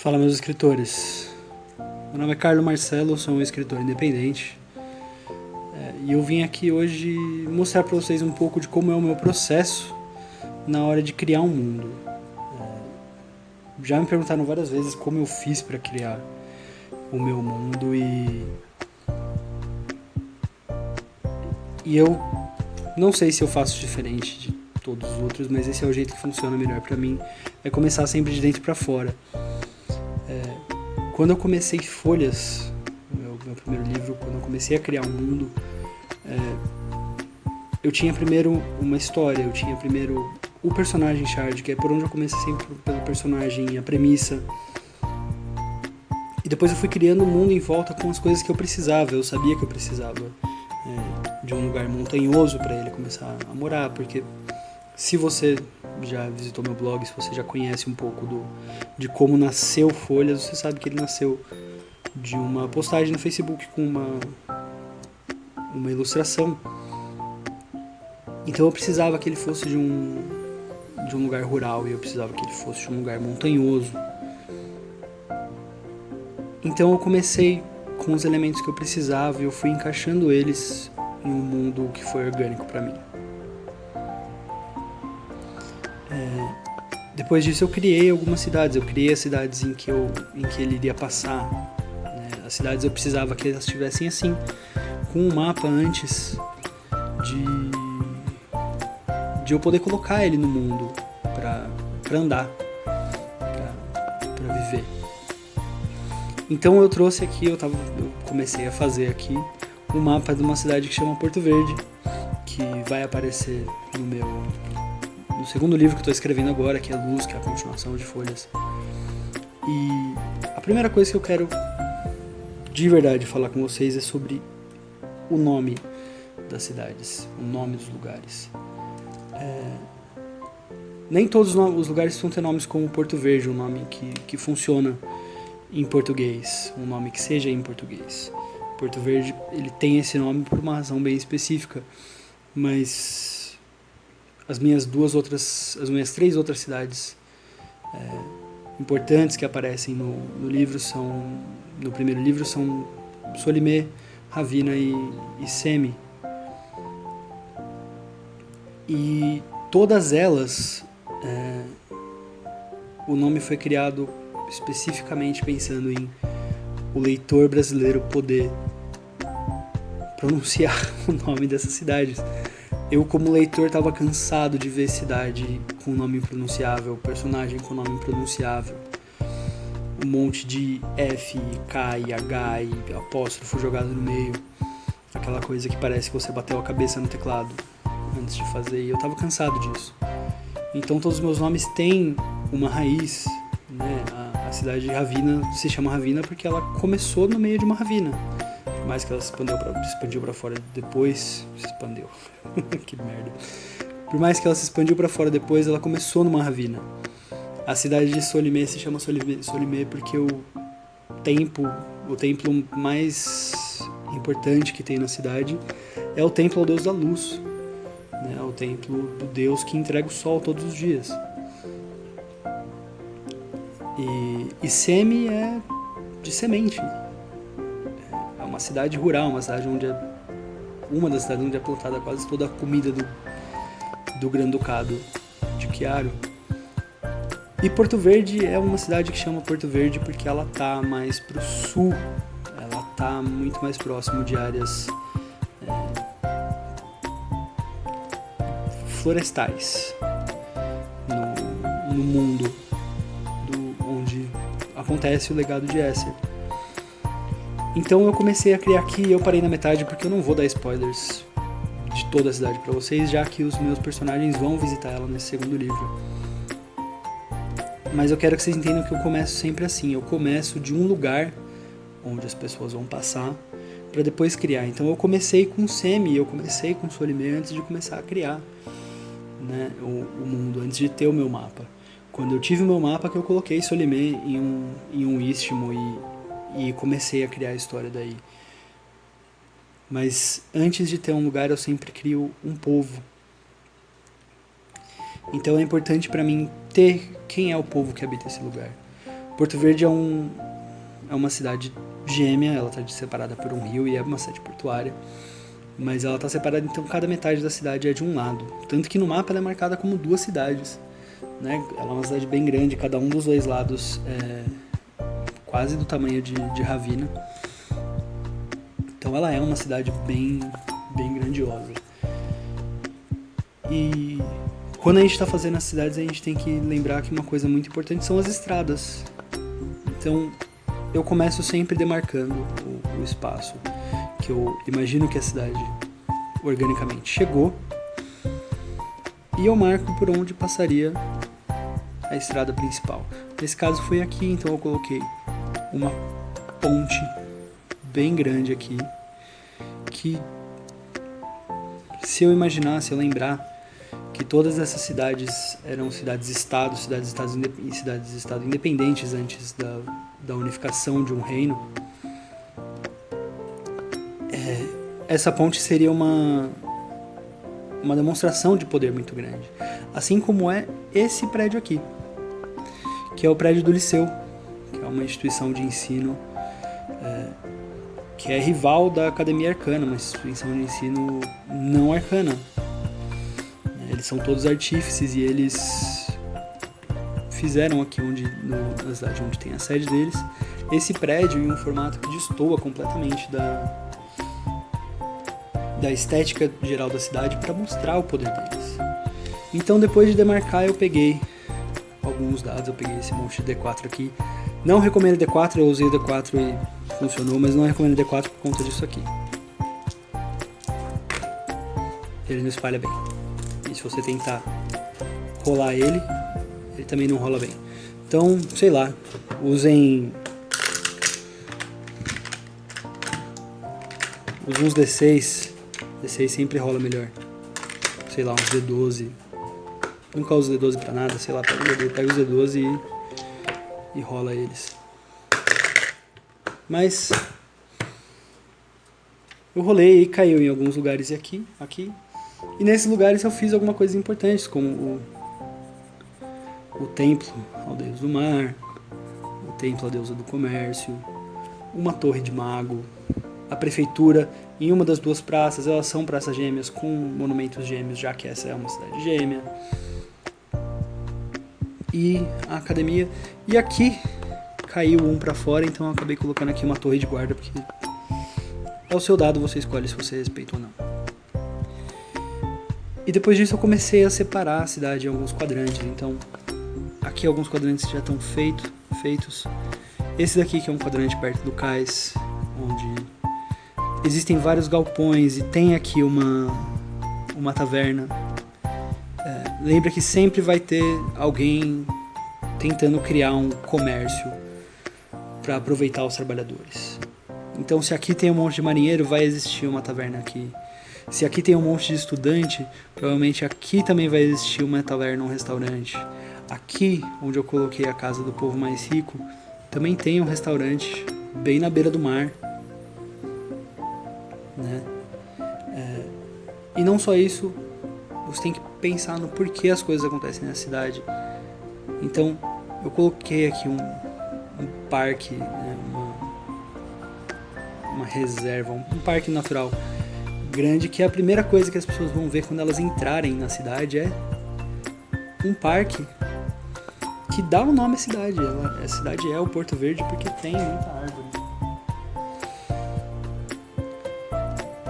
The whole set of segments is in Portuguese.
Fala, meus escritores. Meu nome é Carlo Marcelo, sou um escritor independente. E eu vim aqui hoje mostrar para vocês um pouco de como é o meu processo na hora de criar um mundo. Já me perguntaram várias vezes como eu fiz para criar o meu mundo e eu não sei se eu faço diferente de todos os outros, mas esse é o jeito que funciona melhor para mim, é começar sempre de dentro para fora. Quando eu comecei Folhas, meu primeiro livro, quando eu comecei a criar um mundo, eu tinha primeiro uma história, eu tinha primeiro o personagem Shard, que é por onde eu comecei sempre pelo personagem, a premissa. E depois eu fui criando um mundo em volta com as coisas que eu precisava, eu sabia que eu precisava de um lugar montanhoso para ele começar a morar, porque se você já visitou meu blog, se você já conhece um pouco de como nasceu Folhas, você sabe que ele nasceu de uma postagem no Facebook com uma ilustração. Então eu precisava que ele fosse de um lugar rural e eu precisava que ele fosse de um lugar montanhoso. Então eu comecei com os elementos que eu precisava e eu fui encaixando eles em um mundo que foi orgânico para mim. Depois disso eu criei algumas cidades, eu criei as cidades em que ele iria passar. As cidades eu precisava que elas estivessem assim, com um mapa antes de eu poder colocar ele no mundo para andar, para viver. Então eu trouxe aqui, eu comecei a fazer aqui um mapa de uma cidade que chama Porto Verde, que vai aparecer no segundo livro que eu estou escrevendo agora, que é Luz, que é a continuação de Folhas. E a primeira coisa que eu quero de verdade falar com vocês é sobre o nome das cidades, o nome dos lugares. Nem todos os lugares vão ter nomes como Porto Verde, um nome que funciona em português, um nome que seja em português. Porto Verde, ele tem esse nome por uma razão bem específica, mas as minhas três outras cidades importantes que aparecem no livro no primeiro livro são Solimé, Ravina e Semi. E todas elas, o nome foi criado especificamente pensando em o leitor brasileiro poder pronunciar o nome dessas cidades. Eu, como leitor, estava cansado de ver cidade com nome impronunciável, personagem com nome impronunciável, um monte de F, K e H e apóstrofo jogado no meio, aquela coisa que parece que você bateu a cabeça no teclado antes de fazer, e eu estava cansado disso. Então todos os meus nomes têm uma raiz, né? A cidade de Ravina se chama Ravina porque ela começou no meio de uma ravina. Por mais que ela se expandiu para fora depois, se expandeu. Que merda. Por mais que ela se expandiu para fora depois, ela começou numa ravina. A cidade de Solimé se chama Solimé porque o templo mais importante que tem na cidade é o templo ao Deus da Luz, né? É o templo do Deus que entrega o sol todos os dias. E Semi é de semente. É uma cidade rural, uma das cidades onde é plantada quase toda a comida do Grão-Ducado de Chiaro. E Porto Verde é uma cidade que chama Porto Verde porque ela está mais para o sul, ela está muito mais próximo de áreas florestais no mundo onde acontece o legado de Esser. Então eu comecei a criar aqui e eu parei na metade porque eu não vou dar spoilers de toda a cidade para vocês, já que os meus personagens vão visitar ela nesse segundo livro. Mas eu quero que vocês entendam que eu começo sempre assim, eu começo de um lugar onde as pessoas vão passar para depois criar. Então eu comecei com Semi, eu comecei com Solimé antes de começar a criar, né, o mundo, antes de ter o meu mapa. Quando eu tive o meu mapa que eu coloquei Solimé em um istmo e comecei a criar a história daí. Mas antes de ter um lugar eu sempre crio um povo. Então é importante para mim ter quem é o povo que habita esse lugar. Porto Verde é uma cidade gêmea, ela está separada por um rio e é uma cidade portuária, mas ela está separada, então cada metade da cidade é de um lado, tanto que no mapa ela é marcada como 2 cidades, né? Ela é uma cidade bem grande, cada um dos 2 lados é quase do tamanho de Ravina, então ela é uma cidade bem grandiosa. E quando a gente está fazendo as cidades, a gente tem que lembrar que uma coisa muito importante são as estradas. Então, eu começo sempre demarcando o espaço que eu imagino que a cidade organicamente chegou, e eu marco por onde passaria a estrada principal. Nesse caso foi aqui, então eu coloquei uma ponte bem grande aqui, que se eu lembrar que todas essas cidades eram cidades-estado, cidades-estado independentes antes da unificação de um reino, essa ponte seria uma demonstração de poder muito grande. Assim como é esse prédio aqui, que é o prédio do Liceu, que é uma instituição de ensino que é rival da Academia Arcana, uma instituição de ensino não arcana. Eles são todos artífices e eles fizeram aqui na cidade onde tem a sede deles, esse prédio em um formato que destoa completamente da estética geral da cidade para mostrar o poder deles. Então, depois de demarcar, eu peguei alguns dados, eu peguei esse monte de D4 aqui. Não recomendo D4, eu usei D4 e funcionou, mas não recomendo D4 por conta disso aqui. Ele não espalha bem. E se você tentar rolar ele também não rola bem. Então, sei lá, usem uns D6. D6 sempre rola melhor. Sei lá, uns D12. Nunca uso D12 pra nada, sei lá, pega os D12 e rola eles. Mas eu rolei e caiu em alguns lugares aqui. E nesses lugares eu fiz algumas coisas importantes, como o templo ao deus do mar, o templo à deusa do comércio, uma torre de mago, a prefeitura em uma das 2 praças. Elas são praças gêmeas com monumentos gêmeos, já que essa é uma cidade gêmea. E a academia. E aqui caiu um pra fora, então eu acabei colocando aqui uma torre de guarda, porque é o seu dado, você escolhe se você respeita ou não. E depois disso eu comecei a separar a cidade em alguns quadrantes. Então, aqui alguns quadrantes já estão feitos. Esse daqui que é um quadrante perto do cais, onde existem vários galpões e tem aqui uma taverna. Lembra que sempre vai ter alguém tentando criar um comércio para aproveitar os trabalhadores. Então, se aqui tem um monte de marinheiro, vai existir uma taverna aqui. Se aqui tem um monte de estudante, provavelmente aqui também vai existir uma taverna, um restaurante. Aqui, onde eu coloquei a casa do povo mais rico, também tem um restaurante bem na beira do mar, né? E não só isso, você tem que pensar no porquê as coisas acontecem na cidade. Então, eu coloquei aqui um parque, né? uma reserva, um parque natural grande, que é a primeira coisa que as pessoas vão ver quando elas entrarem na cidade, é um parque que dá o nome à cidade. A cidade é o Porto Verde porque tem muita árvore.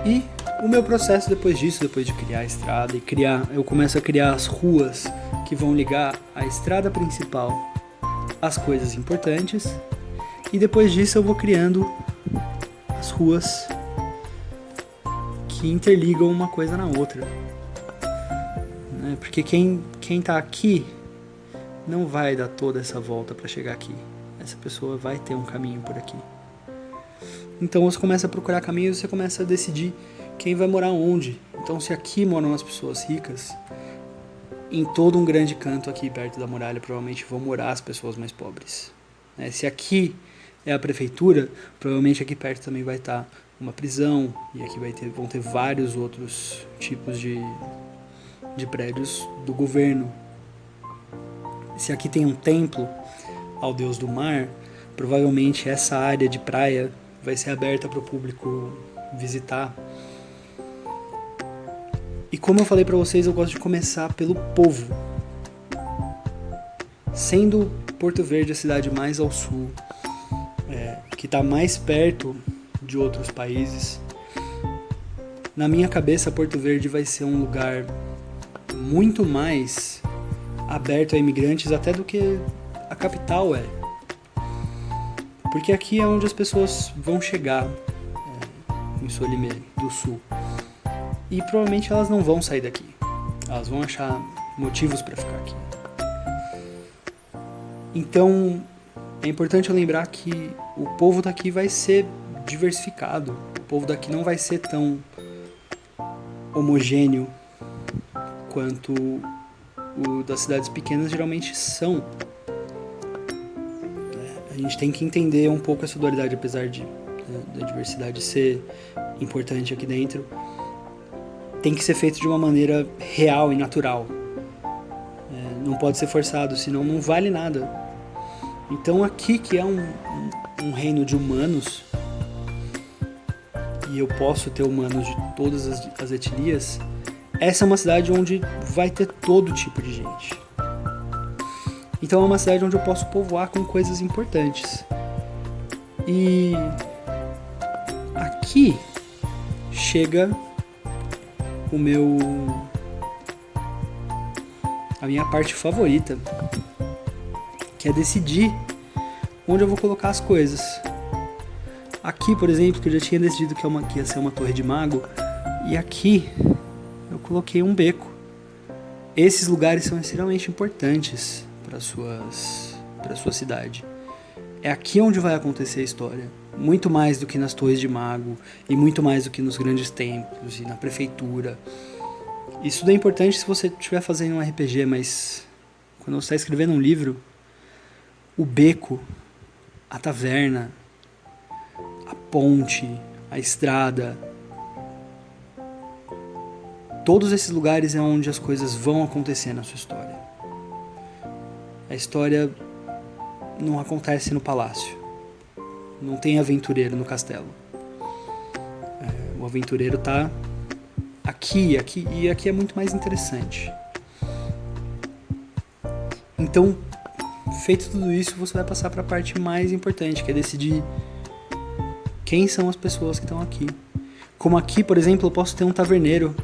E o meu processo depois disso, depois de criar a estrada eu começo a criar as ruas que vão ligar a estrada principal às coisas importantes, e depois disso eu vou criando as ruas que interligam uma coisa na outra, né? Porque quem tá aqui não vai dar toda essa volta para chegar aqui. Essa pessoa vai ter um caminho por aqui. Então você começa a procurar caminhos, você começa a decidir quem vai morar onde. Então, se aqui moram as pessoas ricas, em todo um grande canto aqui perto da muralha provavelmente vão morar as pessoas mais pobres, né? Se aqui é a prefeitura, provavelmente aqui perto também vai estar uma prisão, e aqui vão ter vários outros tipos de prédios do governo. Se aqui tem um templo, ao deus do mar, provavelmente essa área de praia vai ser aberta para o público visitar. E como eu falei para vocês, eu gosto de começar pelo povo. Sendo Porto Verde a cidade mais ao sul, que está mais perto de outros países, na minha cabeça Porto Verde vai ser um lugar muito mais aberto a imigrantes até do que a capital é. Porque aqui é onde as pessoas vão chegar, em Solimé do Sul. E provavelmente elas não vão sair daqui. Elas vão achar motivos para ficar aqui. Então, é importante lembrar que o povo daqui vai ser diversificado. O povo daqui não vai ser tão homogêneo quanto o das cidades pequenas geralmente são. A gente tem que entender um pouco essa dualidade, apesar da diversidade ser importante aqui dentro. Tem que ser feito de uma maneira real e natural. Não pode ser forçado, senão não vale nada. Então aqui, que é um reino de humanos, e eu posso ter humanos de todas as etnias, essa é uma cidade onde vai ter todo tipo de gente. Então é uma cidade onde eu posso povoar com coisas importantes. E aqui chega a minha parte favorita, que é decidir onde eu vou colocar as coisas. Aqui, por exemplo, que eu já tinha decidido que ia ser uma torre de mago, e aqui eu coloquei um beco. Esses lugares são extremamente importantes para sua cidade. É aqui onde vai acontecer a história, muito mais do que nas torres de mago, e muito mais do que nos grandes templos e na prefeitura. Isso tudo é importante se você estiver fazendo um RPG, mas quando você está escrevendo um livro, o beco, a taverna, a ponte, a estrada, todos esses lugares é onde as coisas vão acontecer na sua história. A história não acontece no palácio. Não tem aventureiro no castelo. O aventureiro está aqui, e aqui é muito mais interessante. Então, feito tudo isso, você vai passar para a parte mais importante, que é decidir quem são as pessoas que estão aqui. Como aqui, por exemplo, eu posso ter um taverneiro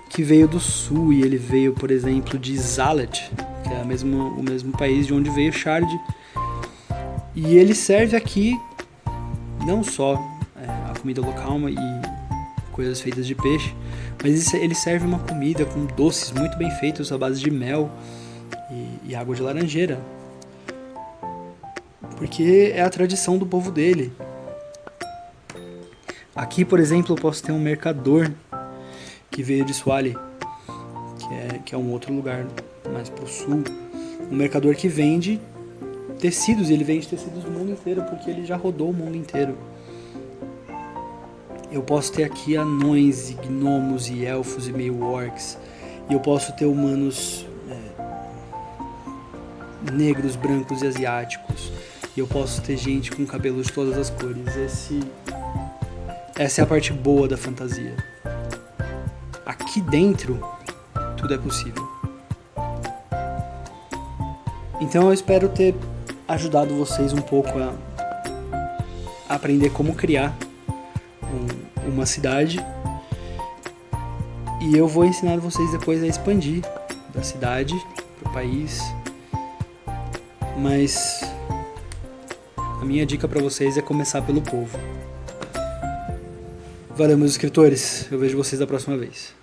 que veio do sul, e ele veio, por exemplo, de Zalet, que é o mesmo país de onde veio Shard. E ele serve aqui não só a comida local e coisas feitas de peixe, mas ele serve uma comida com doces muito bem feitos à base de mel e água de laranjeira. Porque é a tradição do povo dele. Aqui, por exemplo, eu posso ter um mercador que veio de Swali, que é um outro lugar mais pro sul. Um mercador que vende tecidos, e ele vende tecidos do mundo inteiro, porque ele já rodou o mundo inteiro. Eu posso ter aqui anões, e gnomos, e elfos, e meio orcs. E eu posso ter humanos negros, brancos e asiáticos. E eu posso ter gente com cabelos de todas as cores. Essa é a parte boa da fantasia. Aqui dentro, tudo é possível. Então eu espero ter ajudado vocês um pouco a aprender como criar uma cidade. E eu vou ensinar vocês depois a expandir da cidade para o país. Mas a minha dica para vocês é começar pelo povo. Valeu, meus escritores. Eu vejo vocês da próxima vez.